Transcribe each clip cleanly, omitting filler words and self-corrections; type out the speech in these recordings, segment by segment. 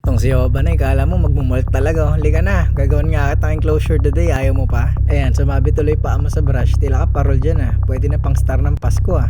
Tong si Obanay, kala mo magmumult talaga. Halika na, gagawin nga kita enclosure today, ayaw mo pa? Ayan, sumabi tuloy pa mo sa brush, tila ka parol dyan Pwede na pang star ng Pasko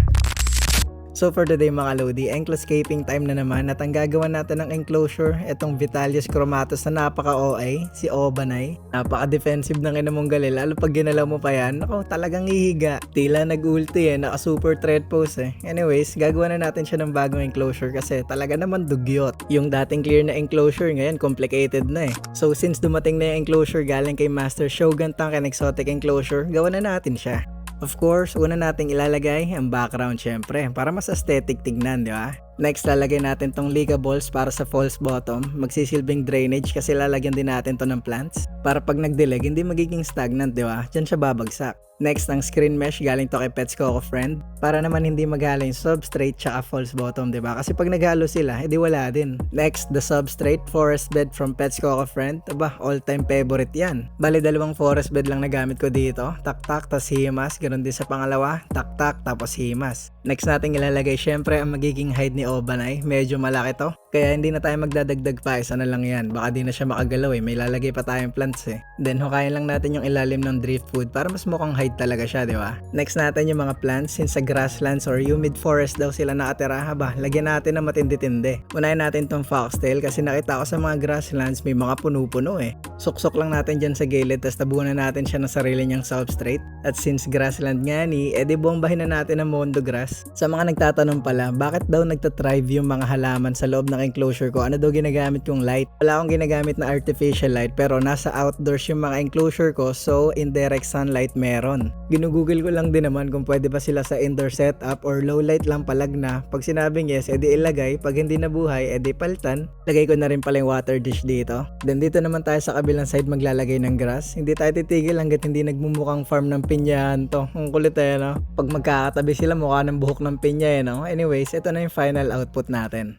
So for today mga Lodi, encloscaping time na naman at ang gagawa natin ng enclosure, itong Vitalis chromatus na napaka-OA, si Obanay. Napaka-defensive ng inamong gali, lalo pag ginalaw mo pa yan, ako talagang hihiga. Tila nag-ulti naka-super thread pose Anyways, gagawa na natin siya ng bagong enclosure kasi talaga naman dugyot. Yung dating clear na enclosure ngayon, complicated na So since dumating na yung enclosure galing kay Master Shogun Tank and Exotic Enclosure, gawa na natin siya. Of course, una nating ilalagay ang background syempre para mas aesthetic tignan, di ba? Next, lalagay natin tong Liga balls para sa false bottom. Magsisilbing drainage kasi lalagyan din natin to ng plants. Para pag nagdilig, hindi magiging stagnant, di ba? Diyan siya babagsak. Next, ang screen mesh galing to kay Pets Coco Friend. Para naman hindi maghalo yung substrate tsaka false bottom, di ba? Kasi pag naghalo sila, edi wala din. Next, the substrate forest bed from Pets Coco Friend. Aba, all-time favorite yan. Bali, dalawang forest bed lang nagamit ko dito. Tak-tak, tas himas. Ganon din sa pangalawa. Tak-tak, tapos himas. Next natin ilalagay, syempre, ang magiging hide ni Obanay. Medyo malaki to. Kaya hindi na tayo magdadagdag pa, isa na lang yan. Baka di na siya makagalaw may lalagay pa tayong plants Then hukayin lang natin yung ilalim ng driftwood para mas mukhang hide talaga siya, di ba? Next natin yung mga plants, since sa grasslands or humid forest daw sila nakatira, lagyan natin ng matindi-tindi. Unahin natin tong foxtail kasi nakita ko sa mga grasslands may mga puno-puno Suksok lang natin dyan sa gilid tapos tabunan natin siya ng sarili niyang substrate. At since grassland nga edi bombahin na natin ng mondo grass. Sa mga nagtatanong pala, bakit daw nagtatrive yung mga halaman sa loob ng enclosure ko? Ano daw ginagamit kong light? Wala akong ginagamit na artificial light pero nasa outdoors yung mga enclosure ko so indirect sunlight meron. Ginugoogle ko lang din naman kung pwede ba sila sa indoor setup or low light lang palag na. Pag sinabing yes, edi ilagay. Pag hindi nabuhay, edi paltan. Lagay ko na rin pala yung water dish dito. Then dito naman tayo sa kabilang side maglalagay ng grass. Hindi tayo titigil hanggat hindi nagmumukhang farm ng pinyahan to. Ang kulit no? Pag magkakatabi sila mukha ng buhok ng pinya no? Anyways, ito na yung final output natin.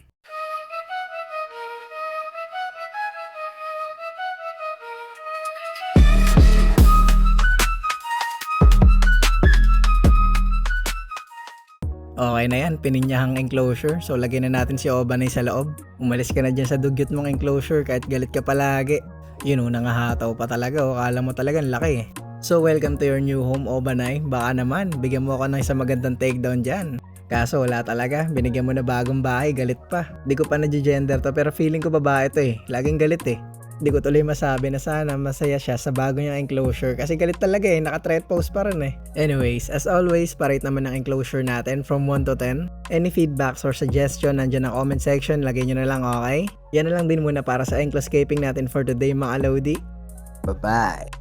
Okay na yan, pininyahang enclosure. So lagyan na natin si Obanay sa loob. Umalis ka na dyan sa dugyot mong enclosure kahit galit ka palagi. Yun nangahataw pa talaga kala mo talagang laki So welcome to your new home, Obanay. Baka naman, bigyan mo ako ng isang magandang takedown dyan. Kaso wala talaga, binigyan mo na bagong bahay, galit pa. Di ko pa na-gender to pero feeling ko babae to laging galit Di ko tuloy masabi na sana masaya siya sa bago niyang enclosure kasi galit talaga naka-thread post pa rin Anyways, as always, parate naman ang enclosure natin from 1 to 10. Any feedbacks or suggestion, nandyan ang comment section, lagay nyo na lang, okay? Yan na lang din muna para sa encloscaping natin for today mga Lodi. Bye-bye!